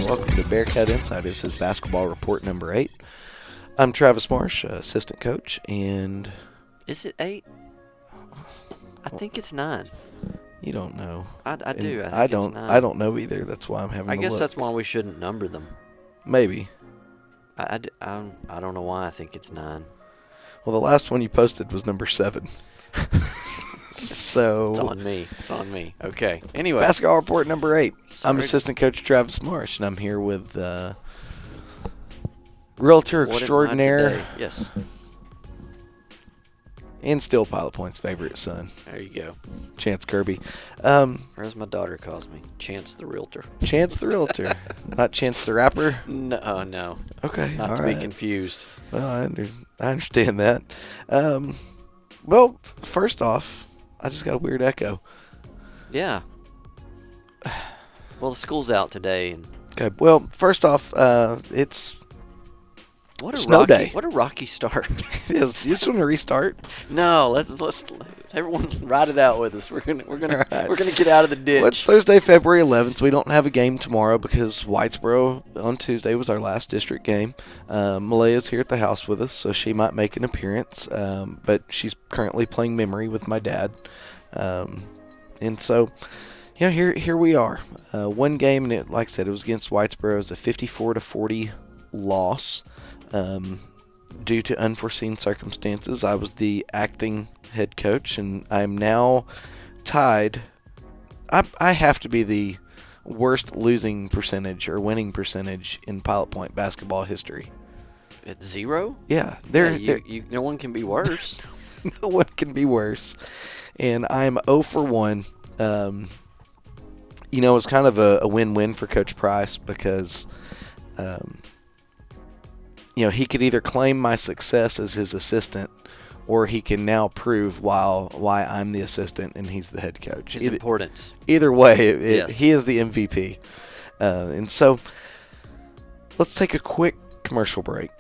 welcome to Bearcat Insight. This is basketball report number 8. I'm Travis Marsh, assistant coach, and... Is it 8? I think it's 9. You don't know. I do. I think don't. It's 9. I don't know either. That's why I'm having. I guess look. that's why we shouldn't number them. Maybe. I don't know why I think it's 9. Well, the last one you posted was number 7. So It's on me. It's on me. Okay. Anyway. Basketball report number 8. Sorry. I'm assistant coach Travis Marsh, and I'm here with realtor What am I extraordinaire. today? Yes. And still Pilot Point's favorite son, There you go. Chance Kirby. Or as my daughter calls me, Chance the Realtor. Chance the realtor, not Chance the rapper. No. Okay, Not all to right. be confused. Well, I understand that. Well, first off, I just got a weird echo. Yeah. Well, the school's out today, and Okay. Well, first off, it's what a Snow rocky, day. What a rocky start. it is. You just want to restart? No, let's everyone ride it out with us. We're gonna right. we're gonna get out of the ditch. Well, it's Thursday, February 11th. We don't have a game tomorrow because Whitesboro on Tuesday was our last district game. Malaya's here at the house with us, so she might make an appearance. But she's currently playing memory with my dad, and so. Yeah, here we are. One game, and it, like I said, it was against Whitesboro. It was a 54-40 loss due to unforeseen circumstances. I was the acting head coach, and I'm now tied. I have to be the worst losing percentage or winning percentage in Pilot Point basketball history. At 0? Yeah, No one can be worse. no one can be worse. And I'm 0 for 1. You know, it's kind of a win-win for Coach Price because, you know, he could either claim my success as his assistant or he can now prove why I'm the assistant and he's the head coach. His importance. Either way, Yes. he is the MVP. And so let's take a quick commercial break.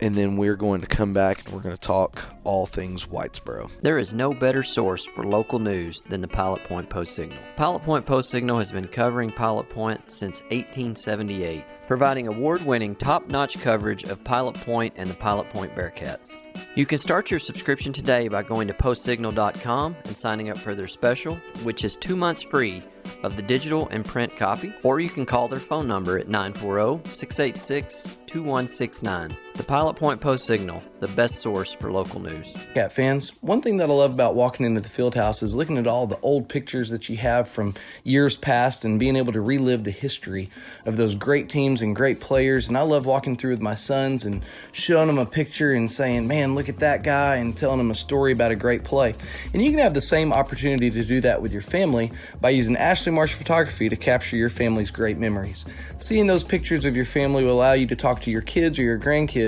And then we're going to come back and we're going to talk all things Whitesboro. There is no better source for local news than the Pilot Point Post-Signal. Pilot Point Post-Signal has been covering Pilot Point since 1878, providing award-winning top-notch coverage of Pilot Point and the Pilot Point Bearcats. You can start your subscription today by going to postsignal.com and signing up for their special, which is 2 months free of the digital and print copy, or you can call their phone number at 940-686-2169. The Pilot Point Post-Signal, the best source for local news. Cat fans, one thing that I love about walking into the field house is looking at all the old pictures that you have from years past and being able to relive the history of those great teams and great players. And I love walking through with my sons and showing them a picture and saying, man, look at that guy, and telling them a story about a great play. And you can have the same opportunity to do that with your family by using Ashley Marsh Photography to capture your family's great memories. Seeing those pictures of your family will allow you to talk to your kids or your grandkids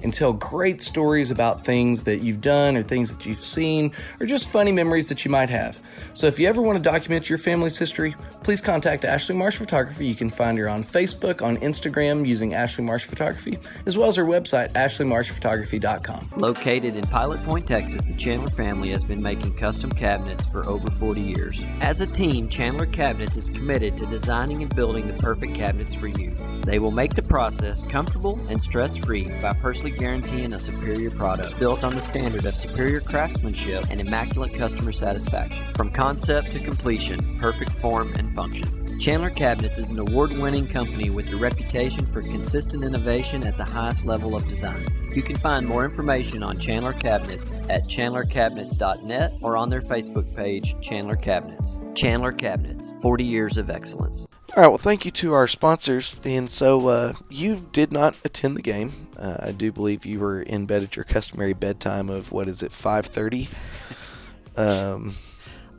and tell great stories about things that you've done or things that you've seen or just funny memories that you might have. So if you ever want to document your family's history, please contact Ashley Marsh Photography. You can find her on Facebook, on Instagram using Ashley Marsh Photography, as well as her website, ashleymarshphotography.com. Located in Pilot Point, Texas, the Chandler family has been making custom cabinets for over 40 years. As a team, Chandler Cabinets is committed to designing and building the perfect cabinets for you. They will make the process comfortable and stress-free by personally guaranteeing a superior product built on the standard of superior craftsmanship and immaculate customer satisfaction. From concept to completion, perfect form and function. Chandler Cabinets is an award-winning company with a reputation for consistent innovation at the highest level of design. You can find more information on Chandler Cabinets at chandlercabinets.net or on their Facebook page, Chandler Cabinets. Chandler Cabinets, 40 years of excellence. All right, well, thank you to our sponsors. And so you did not attend the game. I do believe you were in bed at your customary bedtime of, 5:30?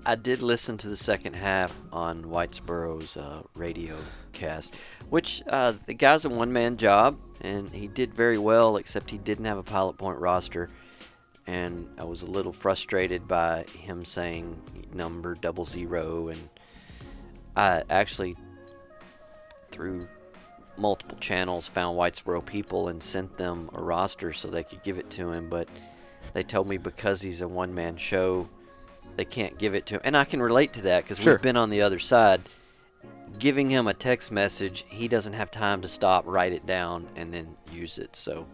I did listen to the second half on Whitesboro's radio cast, which the guy's a one-man job, and he did very well, except he didn't have a Pilot Point roster. And I was a little frustrated by him saying number 00, and I actually, through multiple channels, found Whitesboro people and sent them a roster so they could give it to him, but they told me because he's a one-man show, they can't give it to him. And I can relate to that because Sure. we've been on the other side. giving him a text message, he doesn't have time to stop, write it down, and then use it. So,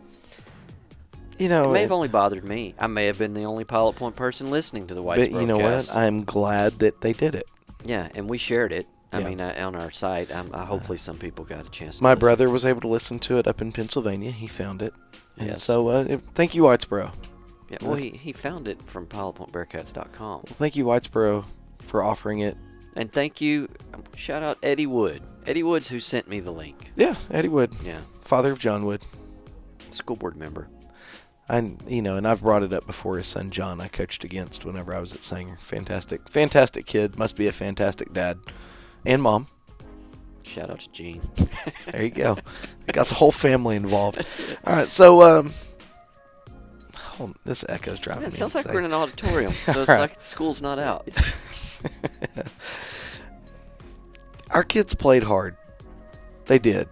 you know, it may have only bothered me. I may have been the only Pilot Point person listening to the Whitesboro but you know cast. what? I'm glad that they did it. Yeah, and we shared it. I Yeah. mean, on our site. Hopefully some people got a chance to My listen. brother was able to listen to it up in Pennsylvania. He found it. And Yes. so thank you, Whitesboro. Yeah, well, he found it from pilotpointbearcats.com. Well, thank you, Whitesboro, for offering it. And thank you, shout out Eddie Wood. Eddie Wood's who sent me the link. Yeah, Eddie Wood. Yeah, Father of John Wood. school board member. And I've brought it up before. His son John, I coached against whenever I was at Sanger. Fantastic kid. Must be a fantastic dad and mom. Shout out to Gene. There you go. I got the whole family involved. That's it. All right, so this echo's driving me It sounds like insane. we're in an auditorium, so it's Right. like the school's not out. Our kids played hard. They did.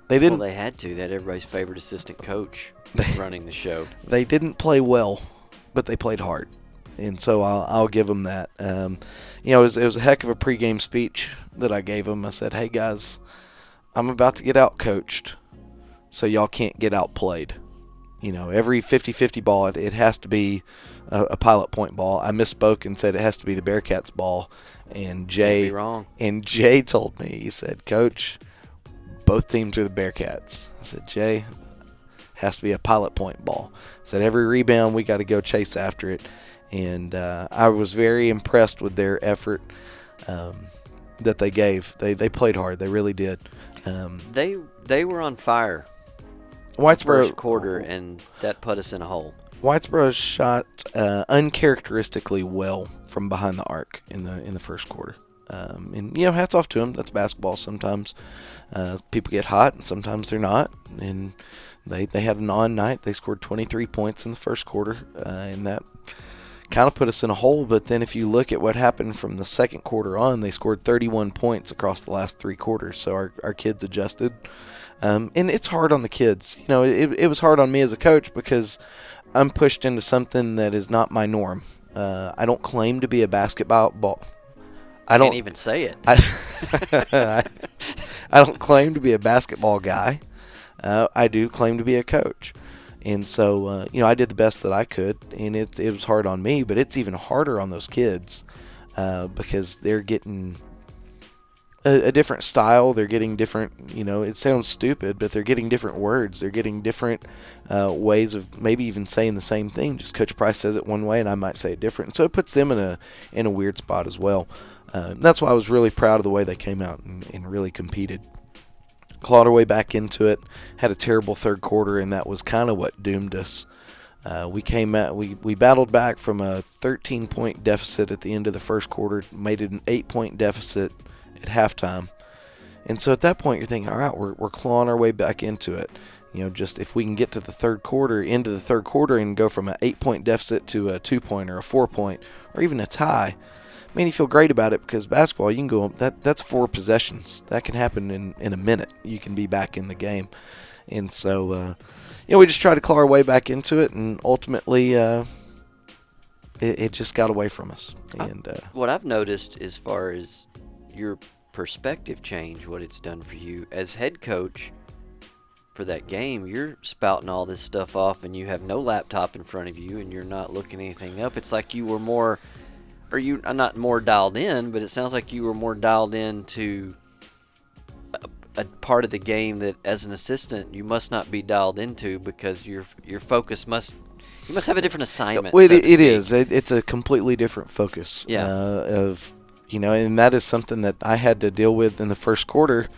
They didn't. Well, they had to. They had everybody's favorite assistant coach running the show. They didn't play well, but they played hard, and so I'll give them that. It was a heck of a pregame speech that I gave them. I said, "Hey guys, I'm about to get out coached, so y'all can't get outplayed. Every 50-50 ball, it has to be a Pilot Point ball." I misspoke and said it has to be the Bearcats ball, and Jay Can't be wrong. And Jay told me, he said, "Coach, both teams are the Bearcats." I said, "Jay, has to be a Pilot Point ball." I said, "Every rebound, we got to go chase after it." And I was very impressed with their effort that they gave. They played hard. They really did. They were on fire Whitesboro first quarter, and that put us in a hole. Whitesboro shot uncharacteristically well from behind the arc in the first quarter. And hats off to them. That's basketball. Sometimes people get hot, and sometimes they're not. And they had an on night. They scored 23 points in the first quarter, and that kind of put us in a hole. But then if you look at what happened from the second quarter on, they scored 31 points across the last three quarters. So our kids adjusted. And it's hard on the kids. It was hard on me as a coach because I'm pushed into something that is not my norm. I don't claim to be a basketball. I Can't even say it. I don't claim to be a basketball guy. I do claim to be a coach. And so, I did the best that I could, and it was hard on me, but it's even harder on those kids because they're getting a different style. They're getting different, it sounds stupid, but they're getting different words. They're getting different ways of maybe even saying the same thing. Just Coach Price says it one way, and I might say it different. So it puts them in a weird spot as well. That's why I was really proud of the way they came out and really competed. Clawed our way back into it, had a terrible third quarter, and that was kind of what doomed us. We battled back from a 13-point deficit at the end of the first quarter, made it an 8-point deficit at halftime. And so at that point, you're thinking, all right, we're clawing our way back into it. Just if we can get to the third quarter, into the third quarter, and go from an 8-point deficit to a 2-point or a 4-point, or even a tie, you feel great about it because basketball, you can go, that's 4 possessions. That can happen in a minute. You can be back in the game. And so, we just tried to claw our way back into it, and ultimately it just got away from us. And What I've noticed as far as your perspective change, what it's done for you as head coach for that game, you're spouting all this stuff off, and you have no laptop in front of you, and you're not looking anything up. It's like you were more... Or you are not more dialed in, but it sounds like you were more dialed in to a part of the game that, as an assistant, you must not be dialed into because your focus you must have a different assignment. Well, so to it is. speak. It's a completely different focus. Yeah. And that is something that I had to deal with in the first quarter.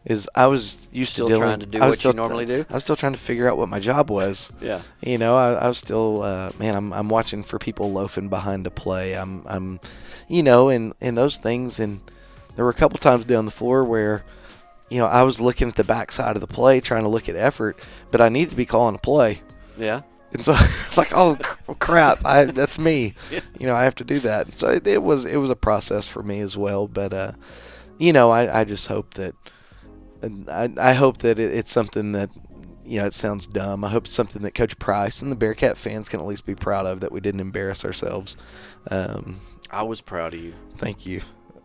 Is I was used Still to dealing. trying to do I was what still you normally do? I was still trying to figure out what my job was. Yeah. I was still, I'm watching for people loafing behind a play. I'm, and those things. And there were a couple times down the floor where, I was looking at the backside of the play, trying to look at effort, but I needed to be calling a play. Yeah. And so it's like, oh crap, that's me. Yeah. I have to do that. So it was a process for me as well. But I just hope that. I hope that it's something that, it sounds dumb. I hope it's something that Coach Price and the Bearcat fans can at least be proud of, that we didn't embarrass ourselves. I was proud of you. Thank you.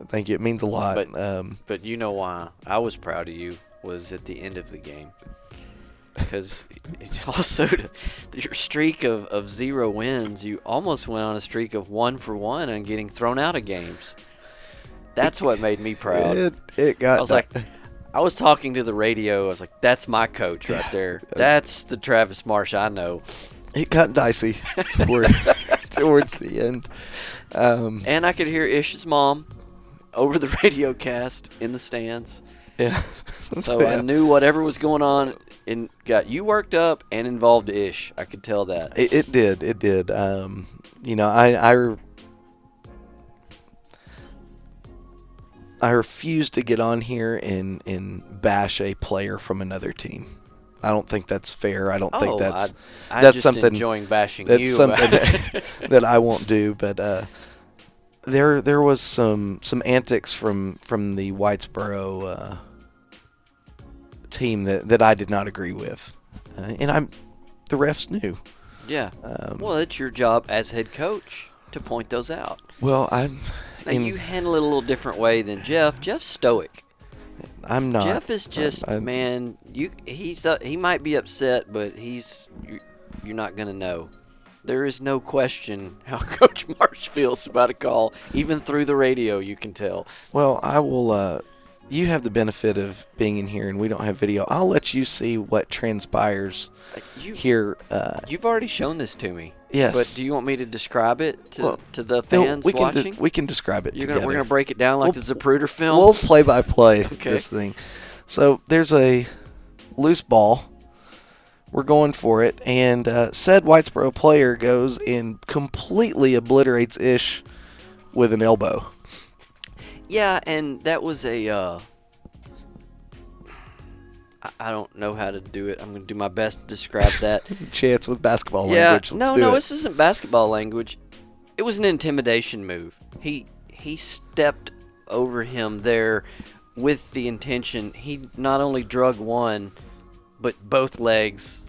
Thank you. It means a lot. But you know why I was proud of you was at the end of the game. Because also your streak of 0 wins, you almost went on a streak of 1 for 1 and getting thrown out of games. That's what made me proud. I was talking to the radio. I was like, that's my coach right there. That's the Travis Marsh I know. It got dicey towards the end. And I could hear Ish's mom over the radio cast in the stands. Yeah. So yeah. I knew whatever was going on and got you worked up and involved Ish. I could tell that. It did. I refuse to get on here and bash a player from another team. I don't think that's fair. I don't think that's just something enjoying bashing that's you. Something that I won't do. But there was some antics from the Whitesboro team that I did not agree with, and the refs knew. Yeah. Well, it's your job as head coach to point those out. Well, you handle it a little different way than Jeff. Jeff's stoic. I'm not. Jeff is just man. He might be upset, but you're not gonna know. There is no question how Coach Marsh feels about a call, even through the radio. You can tell. Well, I will. You have the benefit of being in here, and we don't have video. I'll let you see what transpires here. You've already shown this to me. Yes. But do you want me to describe it to the fans watching? We can describe it together. We're going to break it down like the Zapruder film? We'll play-by-play this thing. So there's a loose ball. We're going for it. And said Whitesboro player goes and completely obliterates Ish with an elbow. Yeah, and that was a I don't know how to do it. I'm going to do my best to describe that. Chance with basketball language. This isn't basketball language. It was an intimidation move. He stepped over him there with the intention. He not only drug one, but both legs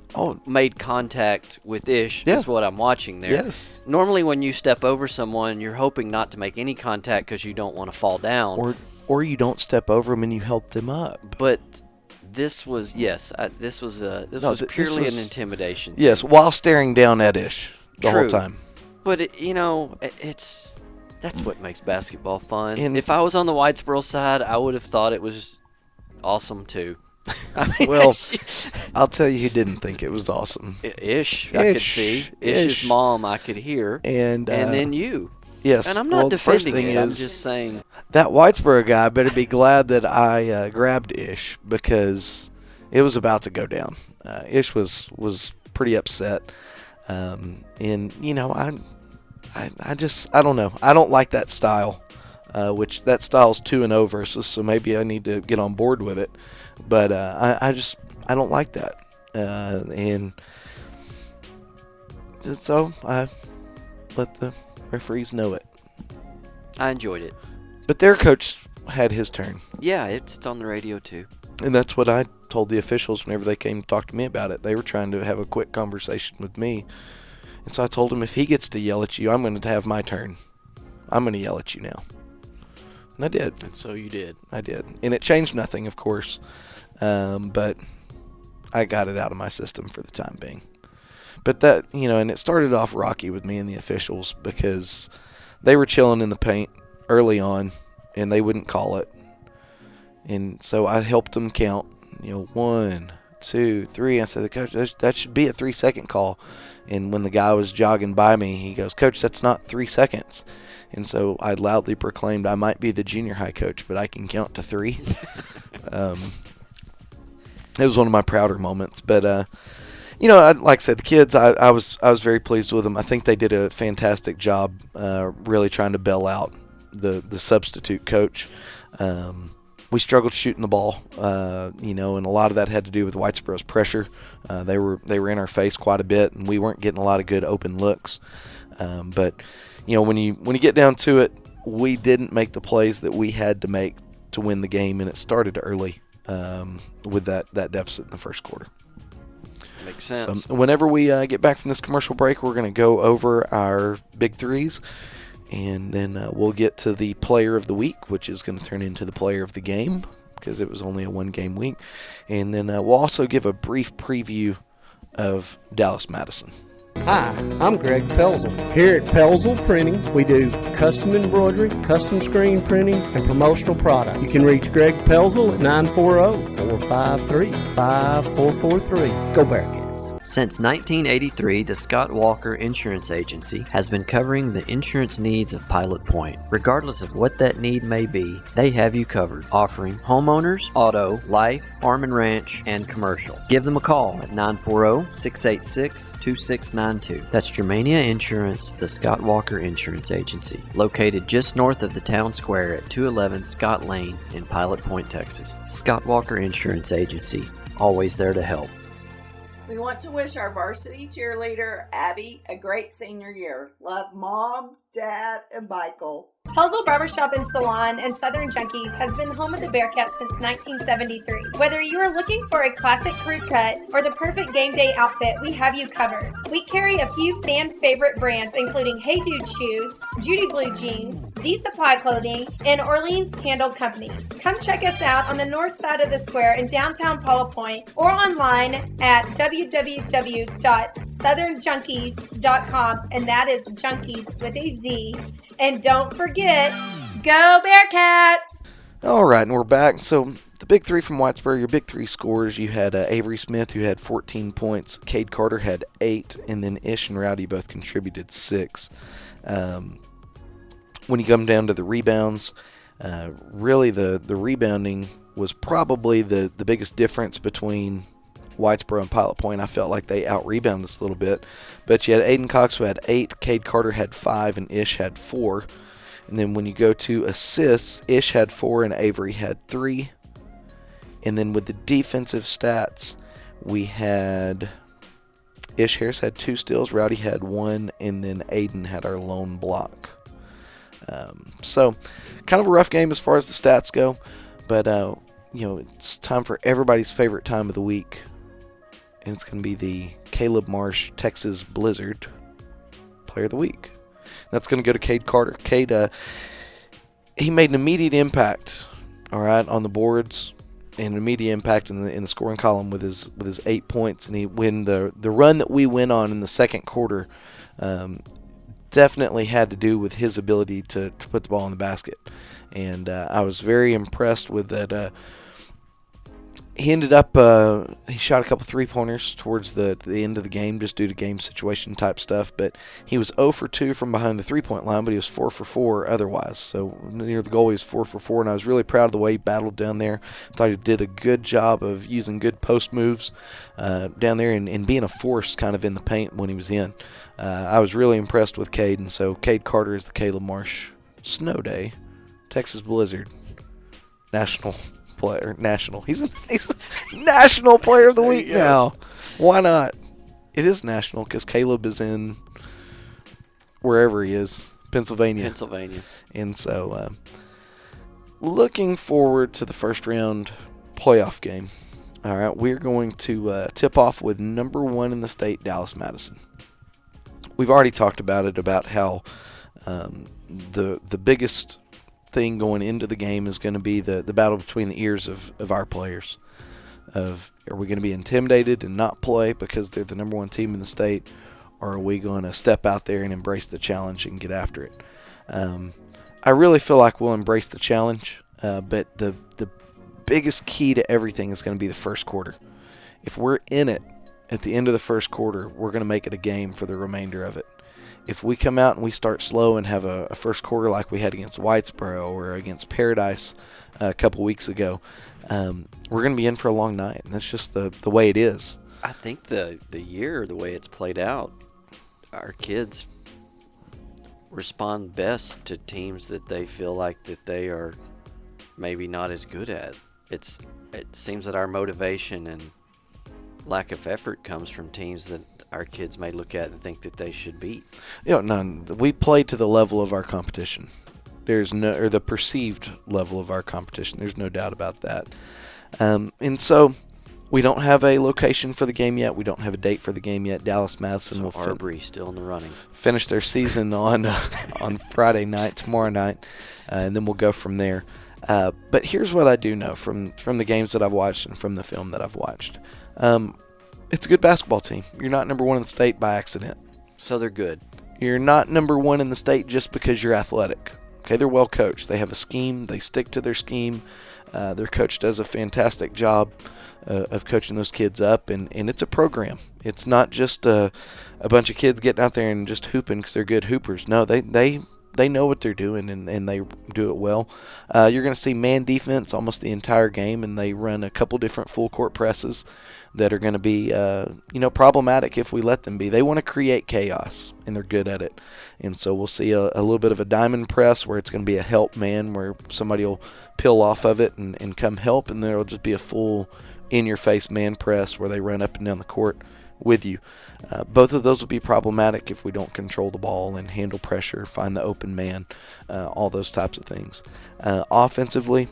made contact with Ish. Yeah. That's what I'm watching there. Yes. Normally when you step over someone, you're hoping not to make any contact because you don't want to fall down. Or you don't step over them and you help them up. But this was purely an intimidation. Yes, while staring down at Ish the whole time. But that's what makes basketball fun. And if I was on the Whitesboro side, I would have thought it was awesome too. Well, I'll tell you who didn't think it was awesome. Ish, I could see. Ish's mom, I could hear. And then you. Yes. And I'm not defending it. I'm just saying. That Whitesboro guy better be glad that I grabbed Ish because it was about to go down. Ish was pretty upset. And, I don't know. I don't like that style, which that style's 2-0 versus, so maybe I need to get on board with it. But I don't like that. And so I let the referees know it. I enjoyed it. But their coach had his turn. Yeah, it's on the radio too. And that's what I told the officials whenever they came to talk to me about it. They were trying to have a quick conversation with me. And so I told him, if he gets to yell at you, I'm going to have my turn. I'm going to yell at you now. And I did. And so you did. I did. And it changed nothing, of course. But I got it out of my system for the time being. But that, and it started off rocky with me and the officials because they were chilling in the paint early on, and they wouldn't call it. And so I helped them count, 1, 2, 3. I said, Coach, that should be a 3-second call. And when the guy was jogging by me, he goes, Coach, that's not 3 seconds. And so I loudly proclaimed, I might be the junior high coach, but I can count to 3. It was one of my prouder moments. But, like I said, the kids, I was very pleased with them. I think they did a fantastic job really trying to bail out the substitute coach. We struggled shooting the ball, and a lot of that had to do with Whitesboro's pressure. They were in our face quite a bit, and we weren't getting a lot of good open looks. But when you get down to it, we didn't make the plays that we had to make to win the game, and it started early with that deficit in the first quarter. Makes sense. So whenever we get back from this commercial break, we're going to go over our big threes And then we'll get to the player of the week, which is going to turn into the player of the game because it was only a one-game week. And then we'll also give a brief preview of Dallas Madison. Hi, I'm Greg Pelzel. Here at Pelzel Printing, we do custom embroidery, custom screen printing, and promotional product. You can reach Greg Pelzel at 940-453-5443. Go Bearcats. Since 1983, the Scott Walker Insurance Agency has been covering the insurance needs of Pilot Point. Regardless of what that need may be, they have you covered, offering homeowners, auto, life, farm and ranch, and commercial. Give them a call at 940-686-2692. That's Germania Insurance, the Scott Walker Insurance Agency, located just north of the town square at 211 Scott Lane in Pilot Point, Texas. Scott Walker Insurance Agency, always there to help. We want to wish our varsity cheerleader, Abby, a great senior year. Love Mom, Dad, and Michael. Pelzel Barbershop and Salon and Southern Junkies has been home of the Bearcats since 1973. Whether you are looking for a classic crew cut or the perfect game day outfit, we have you covered. We carry a few fan favorite brands including Hey Dude Shoes, Judy Blue Jeans, Z Supply Clothing, and Orleans Candle Company. Come check us out on the north side of the square in downtown Paula Point or online at www.southernjunkies.com, and that is junkies with a Z. And don't forget, go Bearcats! All right, and we're back. So the big three from Whitesboro, your big three scores, you had Avery Smith, who had 14 points. Cade Carter had 8, and then Ish and Rowdy both contributed 6. When you come down to the rebounds, really the rebounding was probably the biggest difference between Whitesboro and Pilot Point. I felt like they out-rebounded us a little bit. But you had Aiden Cox, who had 8, Cade Carter had 5, and Ish had 4. And then when you go to assists, Ish had 4 and Avery had 3. And then with the defensive stats, we had Ish Harris had 2 steals, Rowdy had 1, and then Aiden had our lone block. So kind of a rough game as far as the stats go. But, it's time for everybody's favorite time of the week. And it's going to be the Caleb Marsh Texas Blizzard Player of the Week. That's going to go to Cade Carter. Cade, he made an immediate impact, all right, on the boards, and an immediate impact in the scoring column with his 8 points. And when the run that we went on in the second quarter definitely had to do with his ability to put the ball in the basket. And I was very impressed with that. He ended up, he shot a couple three-pointers towards the end of the game just due to game situation type stuff, but he was 0 for 2 from behind the three-point line, but he was 4 for 4 otherwise. So near the goal, he was 4 for 4, and I was really proud of the way he battled down there. I thought he did a good job of using good post moves down there and being a force kind of in the paint when he was in. I was really impressed with Cade, and so Cade Carter is the Caleb Marsh Snow Day Texas Blizzard National Player. He's National Player of the Week now. Why not? It is national because Caleb is in wherever he is, Pennsylvania. And so looking forward to the first round playoff game. All right, we're going to tip off with number 1 in the state, Dallas Madison. We've already talked about it, about how the biggest thing going into the game is going to be the battle between the ears of our players. Are we going to be intimidated and not play because they're the number 1 team in the state, or are we going to step out there and embrace the challenge and get after it? I really feel like we'll embrace the challenge, but the biggest key to everything is going to be the first quarter. If we're in it at the end of the first quarter, we're going to make it a game for the remainder of it. If we come out and we start slow and have a first quarter like we had against Whitesboro or against Paradise a couple weeks ago, we're going to be in for a long night. And that's just the way it is. I think the year, the way it's played out, our kids respond best to teams that they feel like that they are maybe not as good at. It seems that our motivation and lack of effort comes from teams that our kids may look at and think that they should beat. We play to the level of our competition. Or the perceived level of our competition. There's no doubt about that. And so We don't have a location for the game yet. We don't have a date for the game yet. Dallas Madison will Arbery still in the running. Finish their season on Friday night, tomorrow night, and then we'll go from there. But here's what I do know from the games that I've watched and from the film that I've watched. It's a good basketball team. You're not number one in the state by accident. So they're good. You're not number one in the state just because you're athletic. Okay, they're well coached. They have a scheme. They stick to their scheme. Their coach does a fantastic job of coaching those kids up, and it's a program. It's not just a bunch of kids getting out there and just hooping because they're good hoopers. No, they know what they're doing, and they do it well. You're going to see man defense almost the entire game, and they run a couple different full court presses that are going to be problematic if we let them be. They want to create chaos, and they're good at it. And so we'll see a little bit of a diamond press where it's going to be a help man where somebody will peel off of it and come help, and there will just be a full in-your-face man press where they run up and down the court with you. Both of those will be problematic if we don't control the ball and handle pressure, find the open man, all those types of things. Offensively,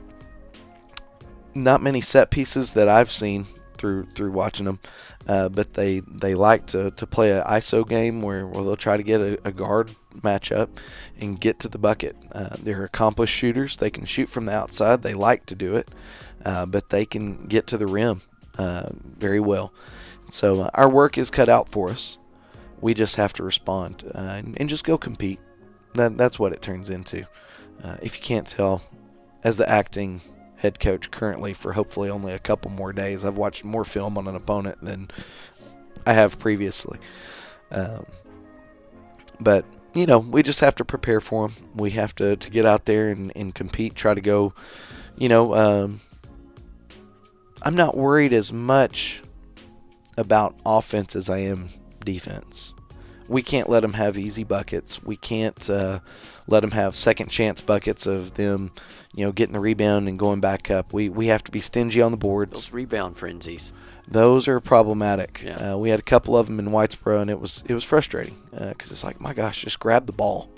not many set pieces that I've seen through watching them, but they like to play an ISO game where they'll try to get a guard matchup and get to the bucket. They're accomplished shooters. They can shoot from the outside. They like to do it, but they can get to the rim very well. So our work is cut out for us. We just have to respond and just go compete. That's what it turns into. If you can't tell, as the acting head coach currently for hopefully only a couple more days, I've watched more film on an opponent than I have previously. But, we just have to prepare for them. We have to get out there and compete, try to go, I'm not worried as much about offense as I am defense. We can't let them have easy buckets. We can't let them have second chance buckets of them, getting the rebound and going back up. We have to be stingy on the boards. Those rebound frenzies. Those are problematic. Yeah. We had a couple of them in Whitesboro, and it was frustrating because it's like, my gosh, just grab the ball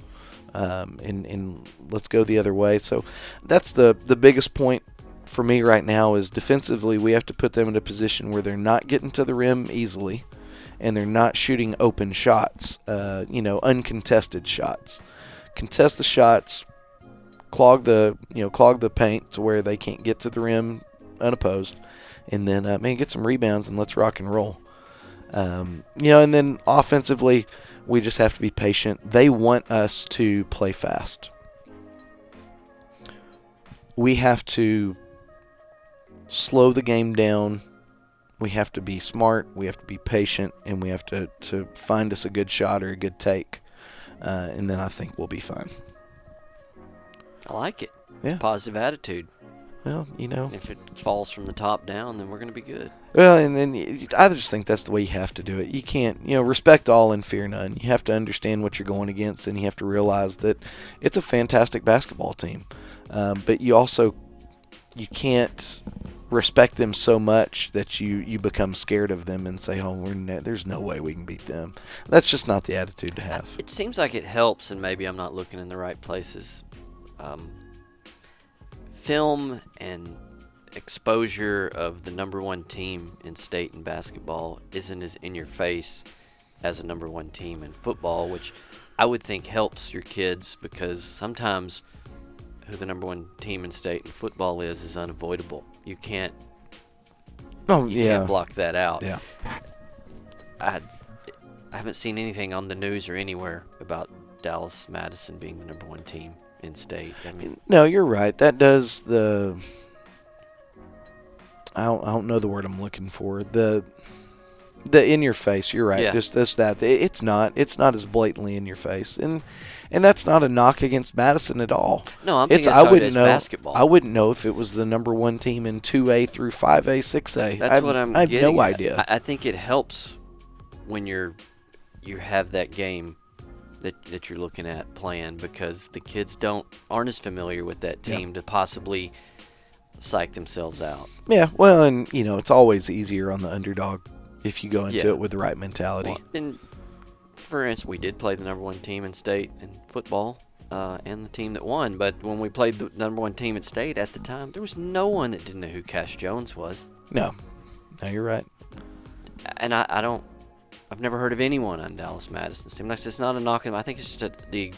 and let's go the other way. So that's the biggest point for me right now is defensively we have to put them in a position where they're not getting to the rim easily and they're not shooting open shots, uncontested shots. Contest the shots, clog the paint to where they can't get to the rim unopposed, and then get some rebounds and let's rock and roll. And then offensively we just have to be patient. They want us to play fast. We have to slow the game down. We have to be smart. We have to be patient, and we have to find us a good shot or a good take, and then I think we'll be fine. I like it. Yeah. Positive attitude. Well, if it falls from the top down, then we're going to be good. Well, and then I just think that's the way you have to do it. You can't, respect all and fear none. You have to understand what you're going against, and you have to realize that it's a fantastic basketball team. But you can't respect them so much that you become scared of them and say, there's no way we can beat them. That's just not the attitude to have. It seems like it helps, and maybe I'm not looking in the right places. Film and exposure of the number one team in state in basketball isn't as in your face as a number one team in football, which I would think helps your kids because sometimes who the number one team in state in football is unavoidable. You can't block that out. Yeah. I haven't seen anything on the news or anywhere about Dallas Madison being the number one team in state. No, you're right. That does I don't know the word I'm looking for. The in your face. You're right. Yeah. Just that. It's not as blatantly in your face, and that's not a knock against Madison at all. No, I'm thinking it's basketball. I wouldn't know if it was the number one team in 2A through 5A, 6A. That's what I'm getting. I have no idea. I think it helps when you have that game that you're looking at playing because the kids aren't as familiar with that team to possibly psych themselves out. Yeah, well, and it's always easier on the underdog if you go into it with the right mentality. Well, and for instance, we did play the number one team in state in football and the team that won, but when we played the number one team in state at the time, there was no one that didn't know who Cash Jones was. No, No, you're right. And I've never heard of anyone on Dallas Madison's team. Like, it's not a knock on them. I think it's just the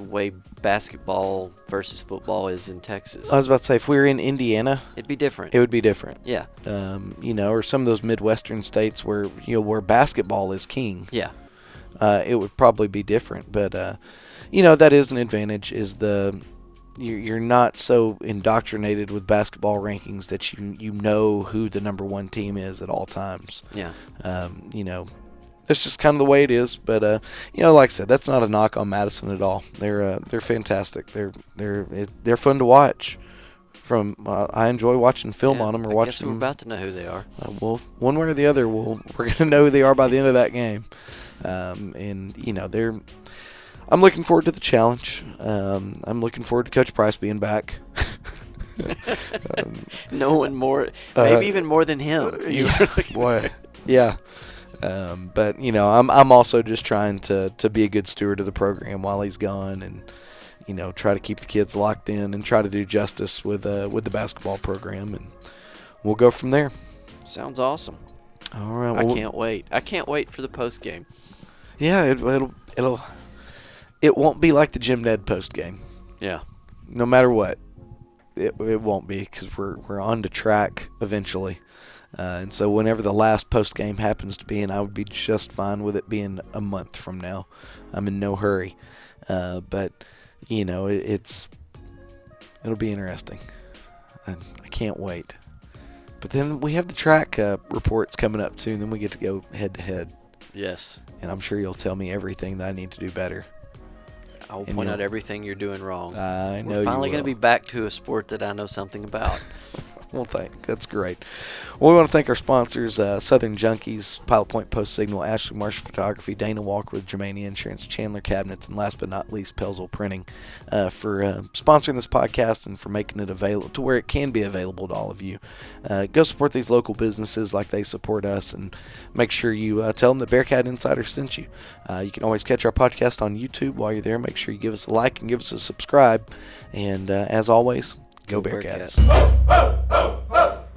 way basketball versus football is in Texas. I was about to say, if we were in Indiana, It'd be different. it would be different. Yeah. Or some of those Midwestern states where where basketball is king. Yeah. It would probably be different. But that is an advantage. Is you're not so indoctrinated with basketball rankings that you know who the number one team is at all times. Yeah. It's just kind of the way it is. But like I said, that's not a knock on Madison at all. They're fantastic. They're fun to watch. I enjoy watching film on them or I watching guess we're them. about to know who they are. Well, one way or the other, we're going to know who they are by the end of that game. I'm looking forward to the challenge. I'm looking forward to Coach Price being back. No one more, maybe even more than him. Boy, yeah. But I'm also just trying to be a good steward of the program while he's gone, and try to keep the kids locked in and try to do justice with the basketball program, and we'll go from there. Sounds awesome. All right. I can't wait. I can't wait for the post game. Yeah, it won't be like the Jim Ned post game. Yeah. No matter what, it won't be, because we're on to track eventually. And so whenever the last post game happens to be, and I would be just fine with it being a month from now. I'm in no hurry. But it'll be interesting. I can't wait. But then we have the track reports coming up too, and then we get to go head to head. Yes. And I'm sure you'll tell me everything that I need to do better. I'll point out everything you're doing wrong. I know We're finally you going to be will. back to a sport that I know something about. Well, that's great. Well, we want to thank our sponsors, Southern Junkies, Pilot Point Post Signal, Ashley Marsh Photography, Dana Walker with Germania Insurance, Chandler Cabinets, and last but not least, Pelzel Printing, for sponsoring this podcast and for making it available to where it can be available to all of you. Go support these local businesses like they support us, and make sure you tell them that Bearcat Insider sent you. You can always catch our podcast on YouTube while you're there. Make sure you give us a like and give us a subscribe. And as always, go Bearcats. Bearcats.